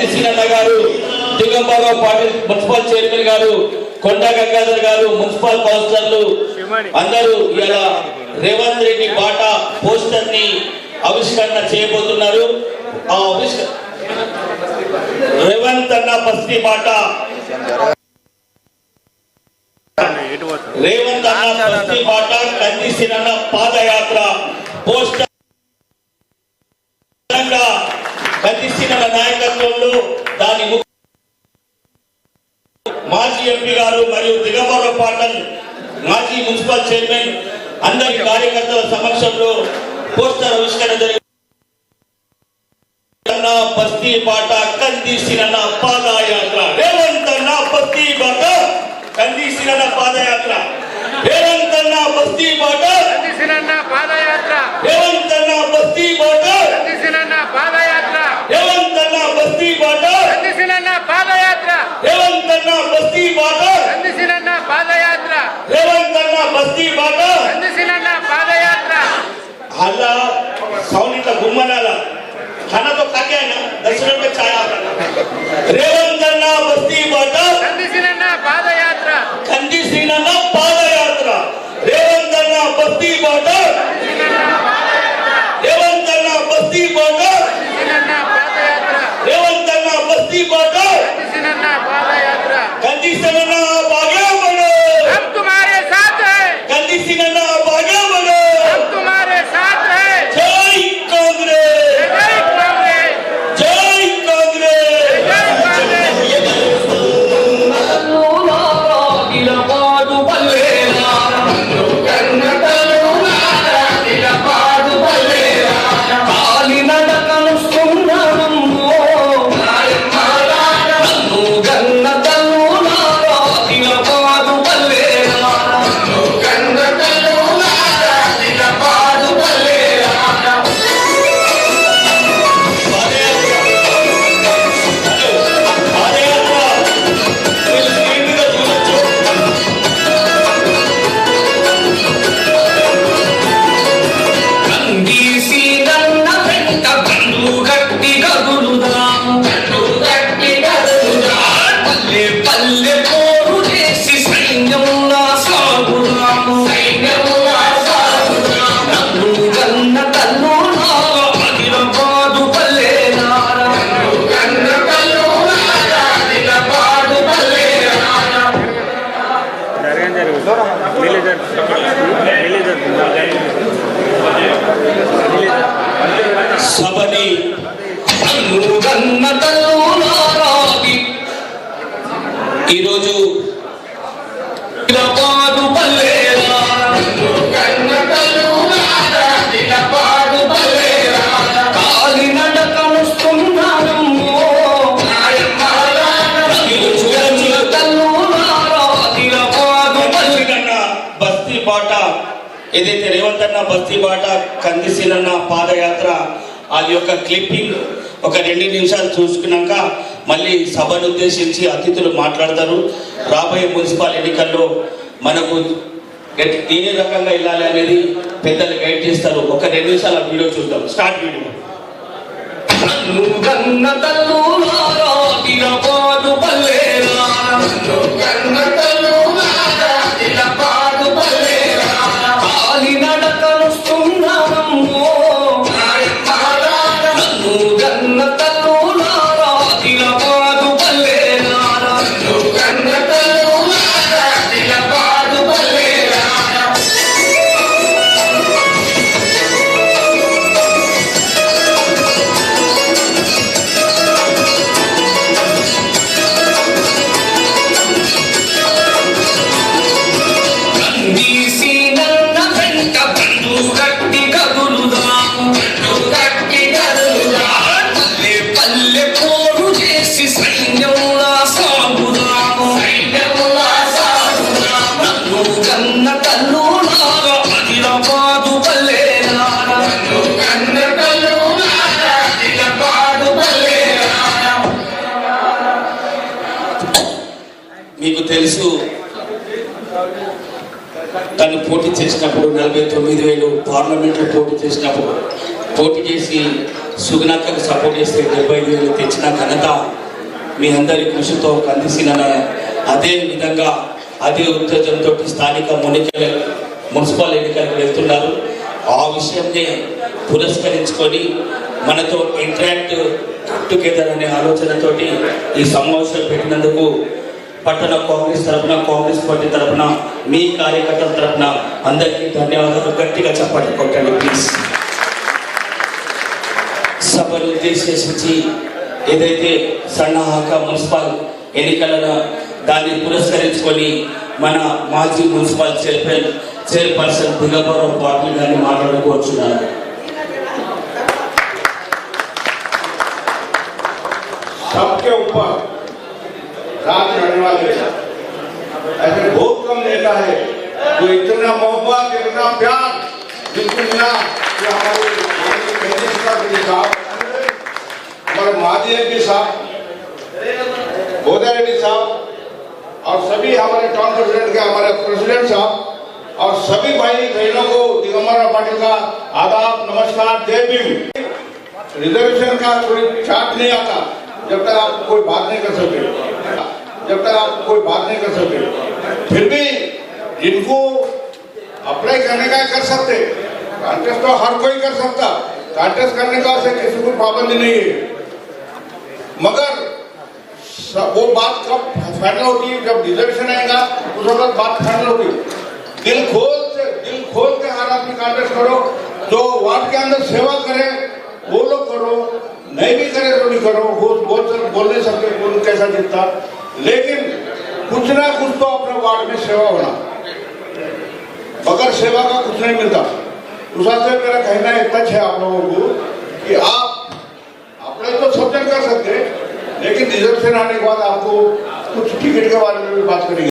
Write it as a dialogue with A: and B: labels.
A: కందిసీనన్న గారు, Digambarrao Patil municipal chairman గారు, కొండ గంగాధర్ గారు, మున్సిపల్ కౌన్సిలర్లు అందరూ ఇలా రేవంత్ రెడ్డి బాట పోస్టర్ ని ఆవిష్కరణ చేయబోతున్నారు. ఆ రేవంత్ అన్న బస్తీ బాట, రేవంత్ అన్న బస్తీ బాట, కందిసీనన్న పాదయాత్ర పోస్టర్ కందిసీనన్న నాయకత్వంలో దాని మాజీ ఎంపీ గారు మరియు దిగంబరరావు పాటల్ మాజీ మున్సిపల్ చైర్మన్ అందరి కార్యకర్తల సమక్షంలో పోస్టర్ ఆవిష్కరణ జరిగింది. బస్తీ బాట కందిసీనన్న పాదయాత్ర, రేవంత్ అన్న బస్తీ బాట కందిసీనన్న పాదయాత్ర, రేవంత్ అన్న బస్తీ బాట
B: కందిసీనన్న పాదయాత్ర,
A: రేవంత్ అన్న బస్తీ బాట
B: కందిసీనన్న పాదయాత్ర,
A: రేవంత్ అన్న బస్తీ బాట
B: కందిసీనన్న పాదయాత్ర,
A: రేవంత్ అన్న బస్తీ బాట
B: కందిసీనన్న పాదయాత్ర,
A: రేవంత్ అన్న బస్తీ బాట
B: కందిసీనన్న పాదయాత్ర.
A: అలా సౌనిత గుమ్మనాల खाना तो खा के आए ना 10 रुपए चाय రేవంత్ అన్న బస్తీ బాట
B: కందిసీనన్న పాదయాత్ర,
A: కందిసీనన్న పాదయాత్ర, రేవంత్ అన్న బస్తీ బాట రేవంత్ అన్న బస్తీ బాట
B: కందిసీనన్న పాదయాత్ర,
A: రేవంత్ అన్న బస్తీ బాట
B: కందిసీనన్న పాదయాత్ర.
A: కందిసీనన్న భాగ్య బడో
B: हम तुम्हारे साथ हैं,
A: కందిసీనన్న భాగ్య బడో
B: हम तुम्हारे साथ हैं.
A: జై కాంగ్రెస్,
B: जय कांग्रेस,
A: జై కాంగ్రెస్.
B: जय कांग्रेस.
A: సభని ఈరోజు బస్తీ బాట ఏదైతే రేవంత్ అన్న బస్తీ బాట కందిసీనన్న పాదయాత్ర అది యొక్క క్లిప్పింగ్ ఒక 2 నిమిషాలు చూసుకున్నాక మళ్ళీ సభను ఉద్దేశించి అతిథులు మాట్లాడతారు. రాబోయే మున్సిపల్ ఎన్నికల్లో మనకు ఏ రకంగా వెళ్ళాలి అనేది పెద్దలు గైడ్ చేస్తారు. ఒక 2 నిమిషాలు ఆ వీడియో చూద్దాం. Start video. మీకు తెలుసు తను పోటీ చేసినప్పుడు 49,000 పార్లమెంట్లో పోటీ చేసినప్పుడు పోటీ చేసి సుగుణాకర్కి సపోర్ట్ చేస్తే 75,000 తెచ్చిన ఘనత మీ అందరి కృషితో కందిసిన అదే విధంగా అదే ఉత్తేజంతో స్థానిక మున్సిపల్ ఎన్నికలకు వెళ్తున్నారు. ఆ విషయంని పురస్కరించుకొని మనతో ఇంటరాక్ట్ టుగెదర్ అనే ఆలోచనతోటి ఈ సమావేశం పెట్టినందుకు పట్టణ కాంగ్రెస్ తరఫున, కాంగ్రెస్ పార్టీ తరఫున, మీ కార్యకర్తల తరఫున అందరికీ ధన్యవాదాలు. గట్టిగా చప్పట్లు కొట్టండి ప్లీజ్. సభను ఉద్దేశించి ఏదైతే సన్నాహక మున్సిపల్ ఎన్నికలను దాన్ని పురస్కరించుకొని మన మాజీ మున్సిపల్ చైర్పర్సన్ దిగంబరం పాటిల్ గారిని మాట్లాడుకోవచ్చున్నారు.
C: सबके ऊपर राज रहने वाले ऐसे बहुत कम नेता है जो इतना मोहब्बत, इतना प्यार बिल्कुल ना कि हमारे साहब, हमारे माजी एमपी साहब, बोधा रेड्डी साहब और सभी हमारे टाउन प्रेसिडेंट के हमारे प्रेसिडेंट साहब और सभी भाई बहनों को दिगंबर पाटिल का आदाब, नमस्कार, जय भीम। रिजर्वेशन का कोई चार्ट नहीं आता जब तक आप कोई बात नहीं कर सकते, जब तक आप कोई बात नहीं कर सकते। फिर भी इनको अप्लाई करने का कर सकते, कॉन्टेस्ट तो हर कोई कर सकता, कॉन्टेस्ट करने का से किसी को पाबंदी नहीं है। मगर वो बात कब फाइनल होती है, जब रिजर्वेशन आएगा उस वक्त बात फाइनल होगी। दिल खोल के हर आदमी कॉन्टेस्ट करो, जो वार्ड के अंदर सेवा करे वो लोग करो, नहीं भी करे तो नहीं करो। बोल नहीं सकते कौन कैसा जीतता, लेकिन कुछ ना कुछ तो अपने वार्ड में सेवा होना, बगैर सेवा का कुछ नहीं मिलता। उस से मेरा कहना इतना है आप लोगों को कि आप अपने तो सब जन कर सकते, लेकिन रिजर्वेशन आने के बाद आपको कुछ टिकट के बारे में भी बात करेंगे।